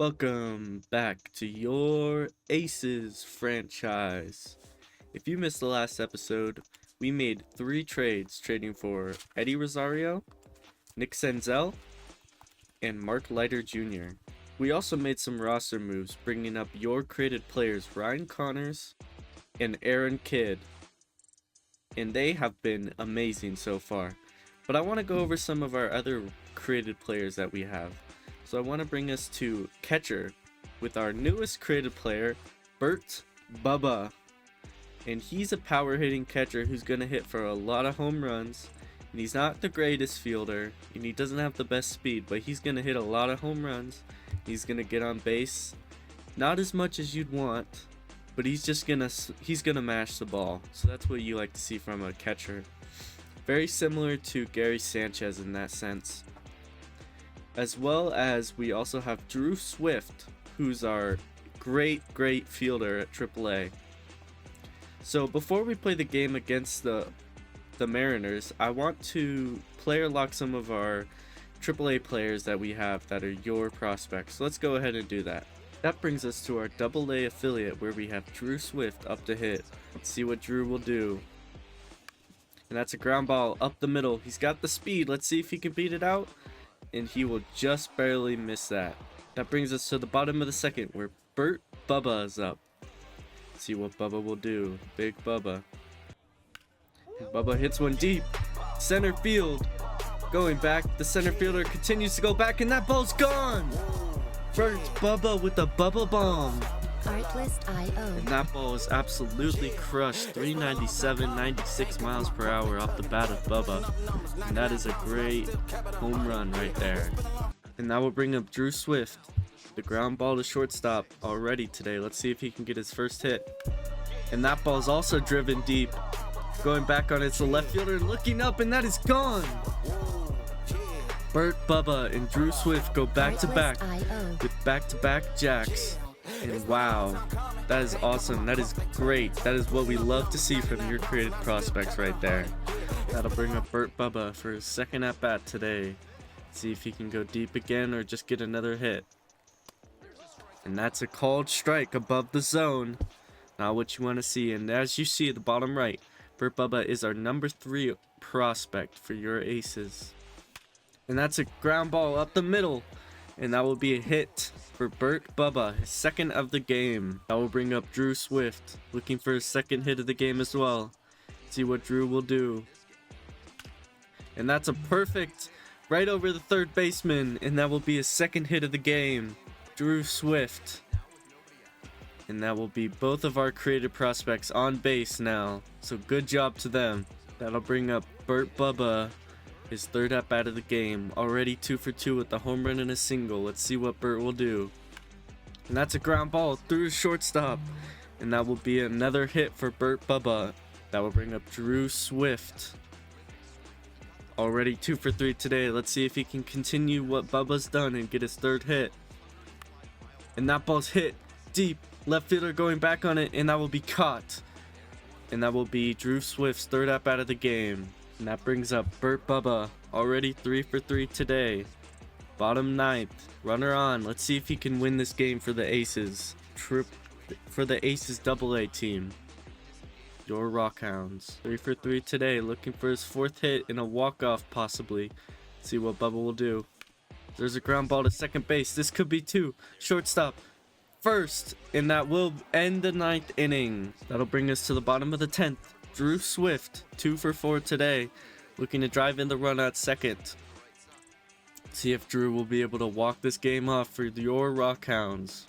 Welcome back to your Aces franchise. If you missed the last episode, we made 3 trades trading for Eddie Rosario, Nick Senzel, and Mark Leiter Jr. We also made some roster moves, bringing up your created players Ryan Connors and Aaron Kidd, and they have been amazing so far. But I want to go over some of our other created players that we have. So I want to bring us to catcher with our newest created player, Bert Bubba. And he's a power hitting catcher who's going to hit for a lot of home runs. And he's not the greatest fielder, and he doesn't have the best speed, but he's going to hit a lot of home runs. He's going to get on base, not as much as you'd want, but he's gonna mash the ball. So that's what you like to see from a catcher. Very similar to Gary Sanchez in that sense. As well as we also have Drew Swift, who's our great fielder at AAA. So before we play the game against the Mariners, I want to player lock some of our AAA players that we have that are your prospects. So let's go ahead and do that. That brings us to our AA affiliate where we have Drew Swift up to hit. Let's see what Drew will do. And that's a ground ball up the middle. He's got the speed. Let's see if he can beat it out. And he will just barely miss that. That brings us to the bottom of the second where Bert Bubba is up. Let's see what Bubba will do. Big Bubba. And Bubba hits one deep. Center field. Going back. The center fielder continues to go back, and that ball's gone. Bert Bubba with the Bubba Bomb. Artlist.io. And that ball is absolutely crushed. 397, 96 miles per hour off the bat of Bubba. And that is a great home run right there. And that will bring up Drew Swift. The ground ball to shortstop already today. Let's see if he can get his first hit. And that ball is also driven deep. Going back on it, the left fielder looking up, and that is gone. Bert Bubba and Drew Swift go back to back with back-to-back jacks. And wow, that is awesome. That is great. That is what we love to see from your created prospects right there. That'll bring up Bert Bubba for his second at-bat today. See if he can go deep again or just get another hit. And that's a called strike above the zone. Not what you want to see. And as you see at the bottom right, Bert Bubba is our number 3 prospect for your Aces. And that's a ground ball up the middle. And that will be a hit for Bert Bubba, his second of the game. That will bring up Drew Swift, looking for his second hit of the game as well. See what Drew will do. And that's a perfect right over the third baseman. And that will be his second hit of the game. Drew Swift. And that will be both of our created prospects on base now. So good job to them. That'll bring up Bert Bubba, his third at-bat of the game. Already 2 for 2 with the home run and a single. Let's see what Bert will do. And that's a ground ball through the shortstop. And that will be another hit for Bert Bubba. That will bring up Drew Swift. Already 2 for 3 today. Let's see if he can continue what Bubba's done and get his third hit. And that ball's hit deep. Left fielder going back on it, and that will be caught. And that will be Drew Swift's third at-bat of the game. And that brings up Bert Bubba, already 3 for 3 today. Bottom 9th, runner on. Let's see if he can win this game for the Aces. For the Aces AA team. Your Rockhounds. 3 for 3 today, looking for his 4th hit and a walk-off possibly. See what Bubba will do. There's a ground ball to second base. This could be 2. Shortstop. First, and that will end the 9th inning. That'll bring us to the bottom of the 10th. Drew Swift, 2 for 4 today, looking to drive in the run at second. See if Drew will be able to walk this game off for your Rockhounds.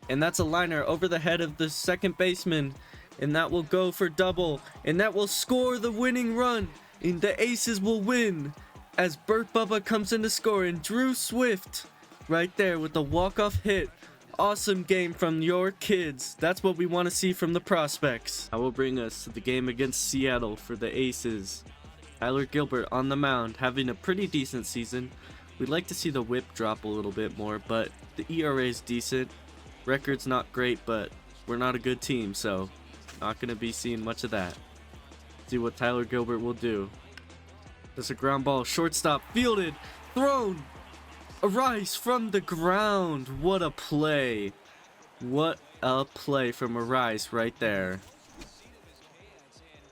And that's a liner over the head of the second baseman, and that will go for double, and that will score the winning run, and the Aces will win as Bert Bubba comes in to score, and Drew Swift right there with the walk-off hit. Awesome game from your kids. That's what we want to see from the prospects. That will bring us to the game against Seattle for the Aces. Tyler Gilbert on the mound, having a pretty decent season. We'd like to see the whip drop a little bit more, but the ERA is decent. Record's not great, but we're not a good team, so not going to be seeing much of that. See what Tyler Gilbert will do. There's a ground ball, shortstop, fielded, thrown. Arise from the ground. What a play. What a play from Arise right there.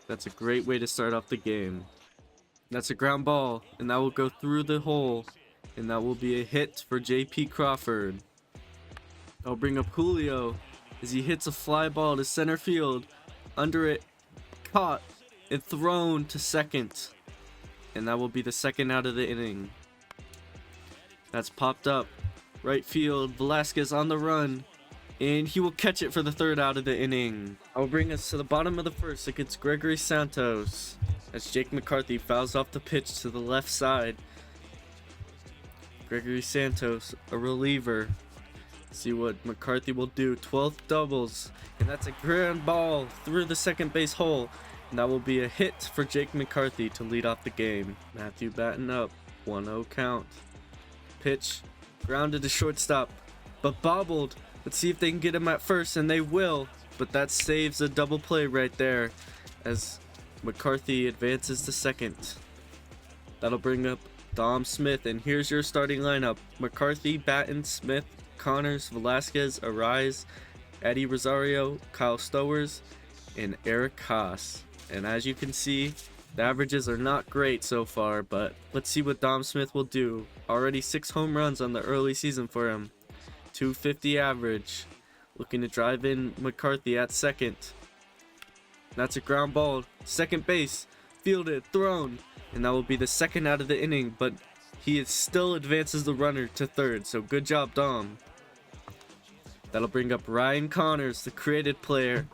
That's a great way to start off the game. That's a ground ball, and that will go through the hole, and that will be a hit for JP Crawford. I'll bring up Julio as he hits a fly ball to center field. Under it, caught and thrown to second, and that will be the second out of the inning. That's popped up right field. Velasquez on the run, and he will catch it for the third out of the inning. I'll bring us to the bottom of the first against Gregory Santos as Jake McCarthy fouls off the pitch to the left side. Gregory Santos, a reliever. See what McCarthy will do. 12th doubles, and that's a ground ball through the second base hole, and that will be a hit for Jake McCarthy to lead off the game. Matthew batting up, 1-0 count. Pitch grounded to shortstop, but bobbled. Let's see if they can get him at first, and they will, but that saves a double play right there as McCarthy advances to second. That'll bring up Dom Smith, and here's your starting lineup. McCarthy, Batten, Smith, Connors, Velasquez, Arise, Eddie Rosario, Kyle Stowers, and Eric Haas. And as you can see, the averages are not great so far, but let's see what Dom Smith will do. Already 6 home runs on the early season for him. 250 average. Looking to drive in McCarthy at second. That's a ground ball. Second base. Fielded. Thrown. And that will be the second out of the inning, but he still advances the runner to third. So good job, Dom. That'll bring up Ryan Connors, the created player.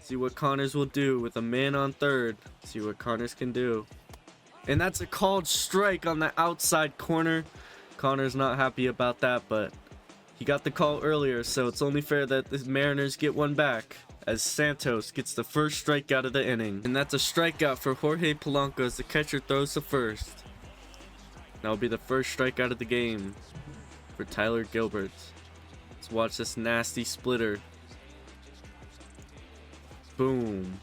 See what Connors will do with a man on third. See what Connors can do. And that's a called strike on the outside corner. Connors not happy about that, but he got the call earlier, so it's only fair that the Mariners get one back as Santos gets the first strikeout of the inning. And that's a strikeout for Jorge Polanco as the catcher throws to first. That'll be the first strikeout of the game for Tyler Gilbert. Let's watch this nasty splitter. Boom.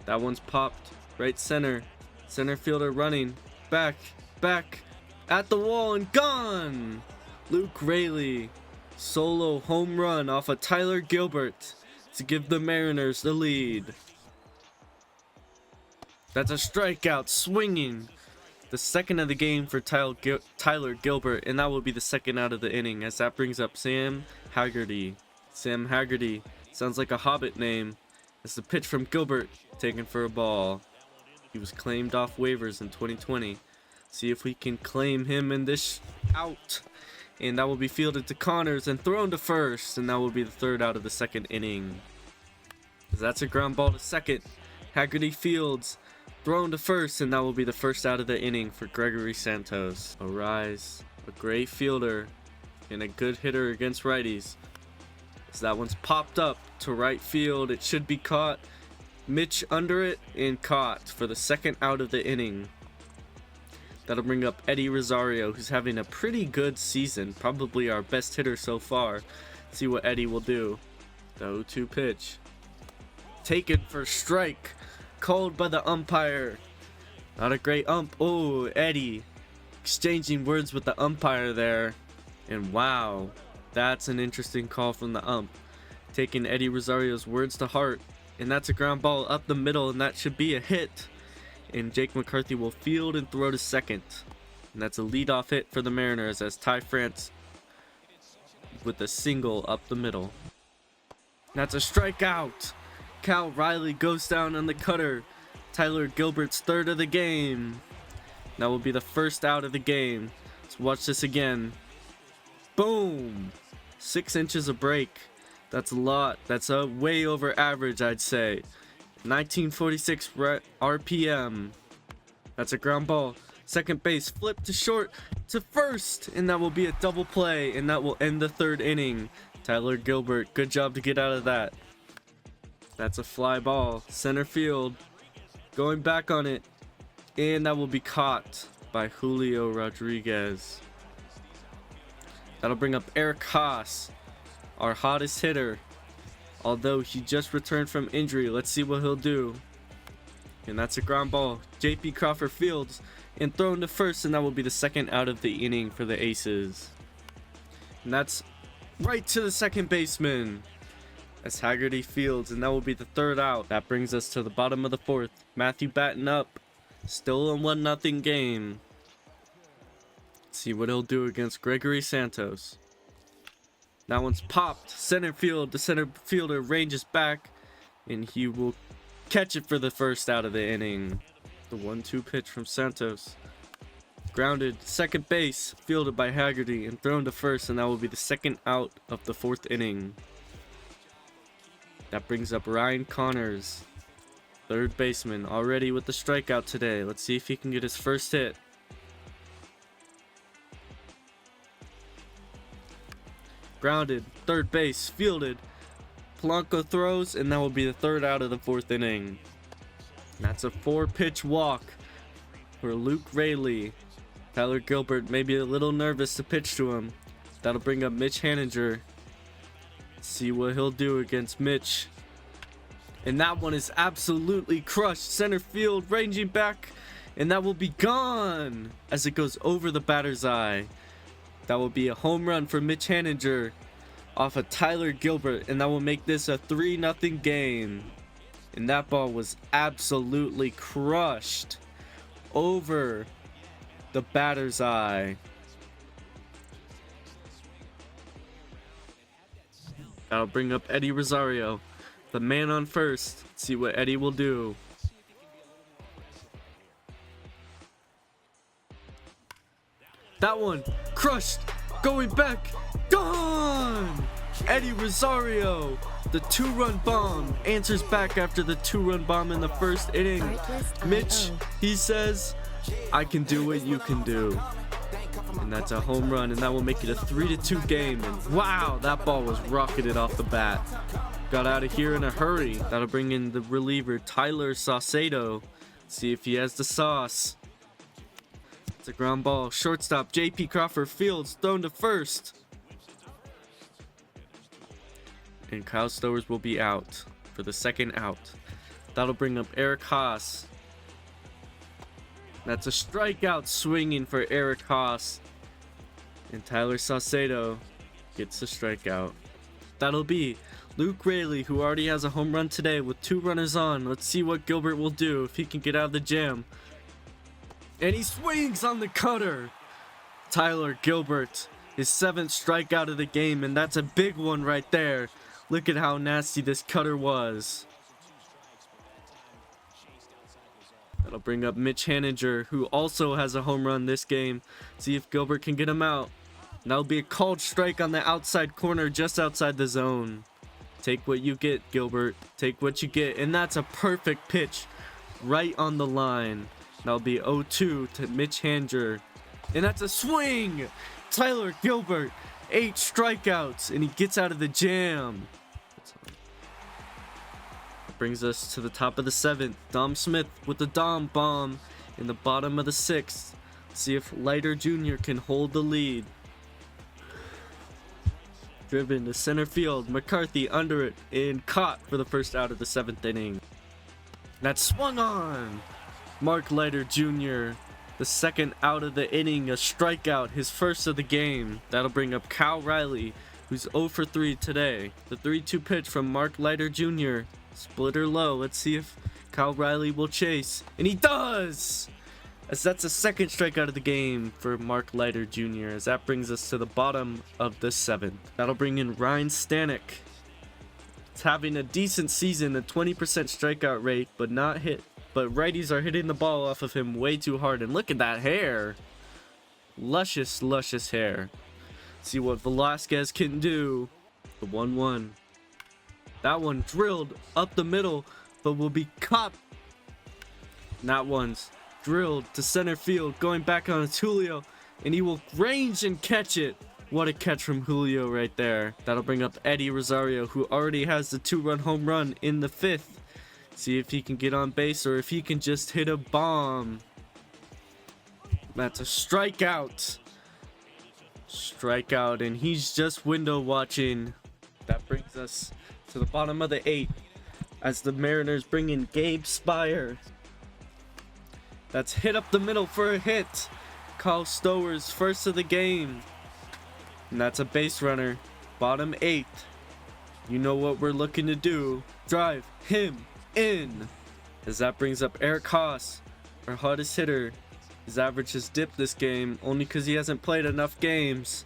That one's popped. Right center. Center fielder running. Back. At the wall and gone! Luke Raley. Solo home run off of Tyler Gilbert to give the Mariners the lead. That's a strikeout. Swinging. The second of the game for Tyler Gilbert, and that will be the second out of the inning as that brings up Sam Haggerty. Sam Haggerty sounds like a Hobbit name. It's the pitch from Gilbert taken for a ball. He was claimed off waivers in 2020. See if we can claim him in this out. And that will be fielded to Connors and thrown to first, and that will be the third out of the second inning. That's a ground ball to second. Haggerty fields. Thrown to first, and that will be the first out of the inning for Gregory Santos. Arise, a great fielder and a good hitter against righties. So that one's popped up to right field. It should be caught. Mitch under it and caught for the second out of the inning. That'll bring up Eddie Rosario, who's having a pretty good season. Probably our best hitter so far. See what Eddie will do. The 0-2 pitch. Taken for strike. Called by the umpire. Not a great ump. Oh, Eddie exchanging words with the umpire there. And wow, that's an interesting call from the ump. Taking Eddie Rosario's words to heart. And that's a ground ball up the middle, and that should be a hit. And Jake McCarthy will field and throw to second. And that's a leadoff hit for the Mariners as Ty France with a single up the middle. That's a strikeout. Cal Riley goes down on the cutter. Tyler Gilbert's third of the game. That will be the first out of the game. Let's watch this again. Boom! 6 inches of break. That's a lot. That's a way over average, I'd say. 1946 RPM. That's a ground ball. Second base, flip to short to first, and that will be a double play, and that will end the third inning. Tyler Gilbert, good job to get out of that. That's a fly ball. Center field. Going back on it. And that will be caught by Julio Rodriguez. That'll bring up Eric Haas, our hottest hitter. Although he just returned from injury. Let's see what he'll do. And that's a ground ball. JP Crawford fields. and thrown to first, and that will be the second out of the inning for the Aces. And that's right to the second baseman as Haggerty fields, and that will be the third out. That brings us to the bottom of the fourth. Matthew batting up, still a 1-0 game. Let's see what he'll do against Gregory Santos. That one's popped center field. The center fielder ranges back, and he will catch it for the first out of the inning. The 1-2 pitch from Santos. Grounded second base, fielded by Haggerty, and thrown to first, and that will be the second out of the fourth inning. That brings up Ryan Connors, third baseman, already with the strikeout today. Let's see if he can get his first hit. Grounded, third base, fielded. Polanco throws, and that will be the third out of the fourth inning. That's a 4-pitch walk for Luke Rayleigh. Tyler Gilbert may be a little nervous to pitch to him. That'll bring up Mitch Haniger. See what he'll do against Mitch. And that one is absolutely crushed. Center field, ranging back, and that will be gone as it goes over the batter's eye. That will be a home run for Mitch Haniger off of Tyler Gilbert, and that will make this a 3-0 game. And that ball was absolutely crushed over the batter's eye. That'll bring up Eddie Rosario, the man on first. Let's see what Eddie will do. That one crushed, going back, gone! Eddie Rosario, the 2-run bomb, answers back after the 2-run bomb in the first inning. Mitch, he says, I can do what you can do. And that's a home run, and that will make it a 3-2 game. And wow, that ball was rocketed off the bat. Got out of here in a hurry. That'll bring in the reliever Tyler Saucedo. See if he has the sauce. It's a ground ball. Shortstop J.P. Crawford fields, thrown to first. And Kyle Stowers will be out for the second out. That'll bring up Eric Haas. That's a strikeout swinging for Eric Haas. And Tyler Saucedo gets a strikeout. That'll be Luke Rayleigh, who already has a home run today with 2 runners on. Let's see what Gilbert will do if he can get out of the jam. And he swings on the cutter. Tyler Gilbert, his 7th strikeout of the game, and that's a big one right there. Look at how nasty this cutter was. That'll bring up Mitch Haniger, who also has a home run this game. See if Gilbert can get him out. And that'll be a called strike on the outside corner, just outside the zone. Take what you get, Gilbert. Take what you get. And that's a perfect pitch right on the line. That'll be 0-2 to Mitch Haniger. And that's a swing! Tyler Gilbert, 8 strikeouts, and he gets out of the jam. Brings us to the top of the 7th. Dom Smith with the Dom bomb in the bottom of the 6th. See if Leiter Jr. can hold the lead. Driven to center field. McCarthy under it and caught for the first out of the 7th inning. That's swung on. Mark Leiter Jr., the second out of the inning, a strikeout, his first of the game. That'll bring up Cal Riley, who's 0 for 3 today. The 3-2 pitch from Mark Leiter Jr. Splitter low. Let's see if Cal Riley will chase. And he does! As that's a second strikeout of the game for Mark Leiter Jr. As that brings us to the bottom of the 7th. That'll bring in Ryan Stanek. It's having a decent season, a 20% strikeout rate, but not hit. But righties are hitting the ball off of him way too hard. And look at that hair. Luscious, luscious hair. See what Velasquez can do. The 1-1. That one drilled up the middle, but will be caught. And that one's drilled to center field. Going back on it's Julio. And he will range and catch it. What a catch from Julio right there. That'll bring up Eddie Rosario, who already has the 2-run home run in the 5th. See if he can get on base or if he can just hit a bomb. That's a strikeout. Strikeout, and he's just window watching. That brings us to the bottom of the 8th as the Mariners bring in Gabe Spire. That's hit up the middle for a hit. Kyle Stowers, first of the game. And that's a base runner. Bottom 8. You know what we're looking to do. Drive him in. As that brings up Eric Haas, our hottest hitter. His average has dipped this game only because he hasn't played enough games.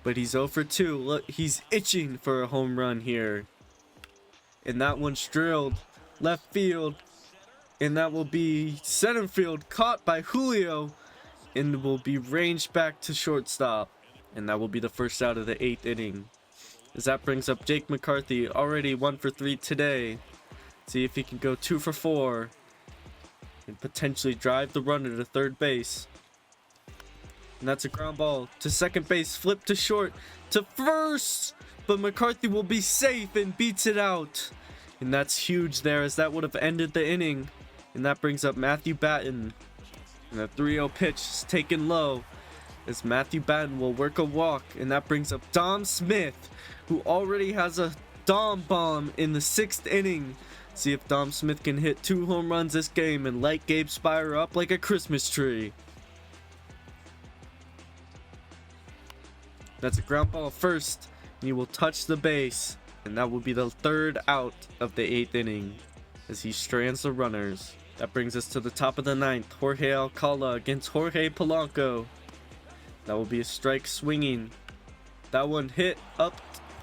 But he's 0 for 2. Look, he's itching for a home run here. And that one's drilled left field. And that will be center field, caught by Julio. And will be ranged back to shortstop. And that will be the first out of the 8th inning. As that brings up Jake McCarthy, already 1 for 3 today. See if he can go 2 for 4. And potentially drive the runner to third base. And that's a ground ball to second base, flip to short, to first. But McCarthy will be safe and beats it out. And that's huge there, as that would have ended the inning. And that brings up Matthew Batten. And the 3-0 pitch is taken low, as Matthew Batten will work a walk. And that brings up Dom Smith, who already has a Dom bomb in the 6th inning. See if Dom Smith can hit 2 home runs this game and light Gabe Spire up like a Christmas tree. That's a ground ball first, and he will touch the base. And that will be the 3rd out of the 8th inning, as he strands the runners. That brings us to the top of the 9th. Jorge Alcala against Jorge Polanco. That will be a strike swinging. That one hit up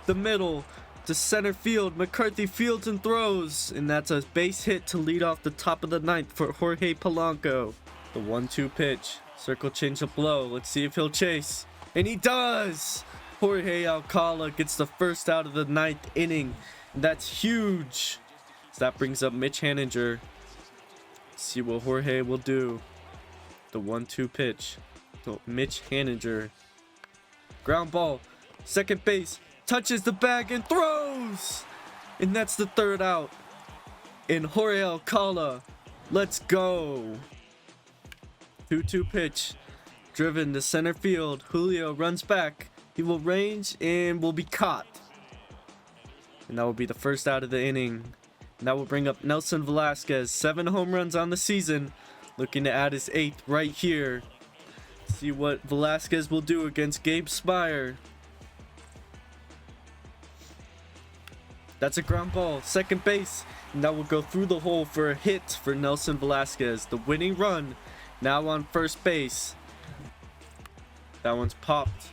the middle to center field. McCarthy fields and throws. And that's a base hit to lead off the top of the 9th for Jorge Polanco. The 1-2 pitch. Circle change up low. Let's see if he'll chase. And he does! Jorge Alcala gets the first out of the 9th inning. And that's huge. So that brings up Mitch Haniger. Let's see what Jorge will do. The 1-2 pitch. So Mitch Haniger. Ground ball. Second base. Touches the bag and throws! And that's the 3rd out. And Jorge Alcala. Let's go. 2-2 pitch. Driven to center field. Julio runs back. He will range and will be caught. And that will be the first out of the inning. And that will bring up Nelson Velasquez. 7 home runs on the season. Looking to add his 8th right here. See what Velasquez will do against Gabe Spire. That's a ground ball. Second base. And that will go through the hole for a hit for Nelson Velasquez. The winning run. Now on first base. That one's popped.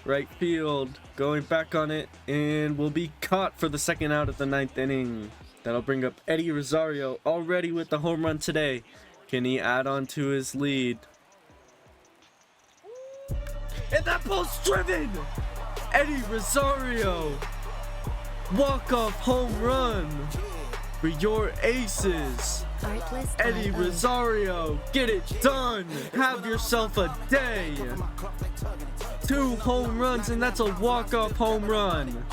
Right field. Going back on it. And will be caught for the 2nd out of the 9th inning. That'll bring up Eddie Rosario. Already with the home run today. Can he add on to his lead? And that ball's driven! Eddie Rosario. Walk-off home run for your aces. Eddie Rosario, get it done. Have yourself a day. 2 home runs, and that's a walk-off home run.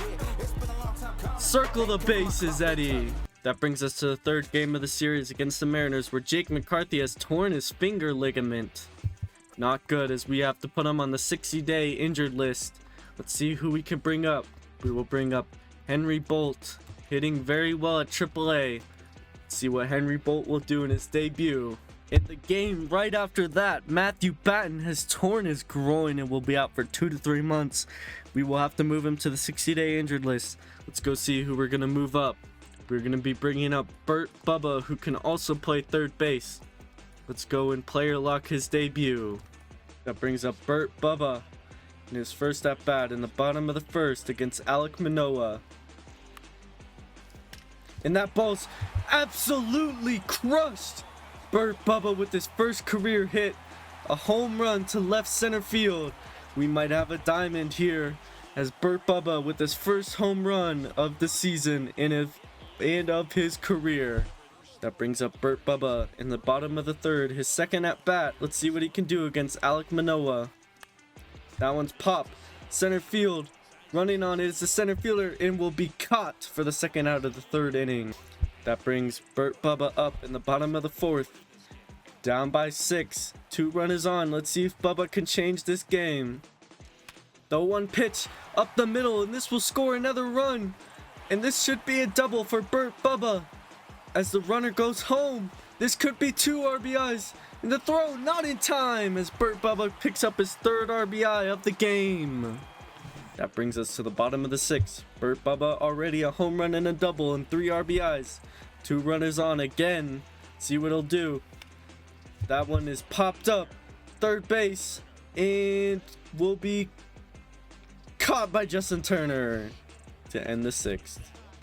Circle the bases, Eddie. That brings us to the 3rd game of the series against the Mariners, where Jake McCarthy has torn his finger ligament. Not good, as we have to put him on the 60-day injured list. Let's see who we can bring up. We will bring up Henry Bolt, hitting very well at AAA. Let's see what Henry Bolt will do in his debut. In the game right after that, Matthew Batten has torn his groin and will be out for 2 to 3 months. We will have to move him to the 60-day injured list. Let's go see who we're going to move up. We're going to be bringing up Bert Bubba, who can also play third base. Let's go and player lock his debut. That brings up Bert Bubba in his first at bat in the bottom of the 1st against Alek Manoah. And that ball's absolutely crushed. Bert Bubba with his first career hit. A home run to left center field. We might have a diamond here, as Bert Bubba with his first home run of the season and of his career. That brings up Bert Bubba in the bottom of the 3rd, his 2nd at bat. Let's see what he can do against Alek Manoah. That one's popped. Center field. Running on it is the center fielder and will be caught for the 2nd out of the 3rd inning. That brings Bert Bubba up in the bottom of the 4th. Down by 6. 2 runners on. Let's see if Bubba can change this game. The 1 pitch up the middle, and this will score another run. And this should be a double for Bert Bubba. As the runner goes home, this could be 2 RBIs. And the throw not in time as Burt Bubba picks up his third RBI of the game. That brings us to the bottom of the 6th. Burt Bubba already a home run and a double and 3 RBIs. 2 runners on again. See what he'll do. That one is popped up. Third base. And will be caught by Justin Turner to end the 6th.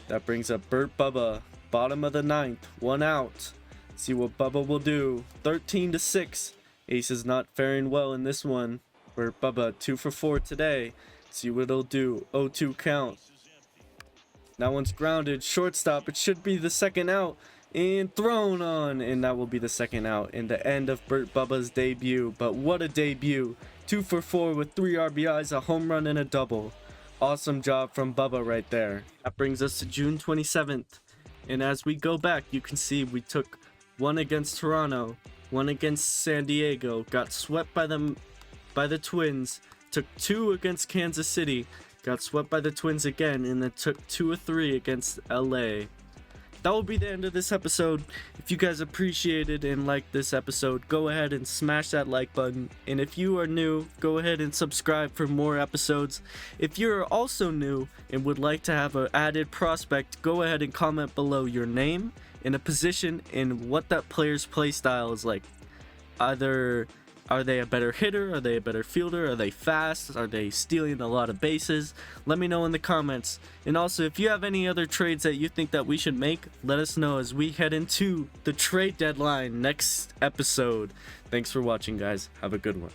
That brings up Burt Bubba. Bottom of the 9th. 1 out. See what Bubba will do. 13-6. Ace is not faring well in this one. Burt Bubba 2 for 4 today. See what he'll do. 0-2 count. That one's grounded. Shortstop. It should be the second out. And thrown on. And that will be the second out. And the end of Burt Bubba's debut. But what a debut. 2 for 4 with 3 RBIs, a home run, and a double. Awesome job from Bubba right there. That brings us to June 27th. And as we go back, you can see we took 1 against Toronto, 1 against San Diego, got swept by the Twins, took 2 against Kansas City, got swept by the Twins again, and then took 2 of 3 against LA. That will be the end of this episode. If you guys appreciated and liked this episode, go ahead and smash that like button. And if you are new, go ahead and subscribe for more episodes. If you're also new and would like to have an added prospect, go ahead and comment below your name and a position and what that player's play style is like. Either are they a better hitter? Are they a better fielder? Are they fast? Are they stealing a lot of bases? Let me know in the comments. And also, if you have any other trades that you think that we should make, let us know as we head into the trade deadline next episode. Thanks for watching, guys. Have a good one.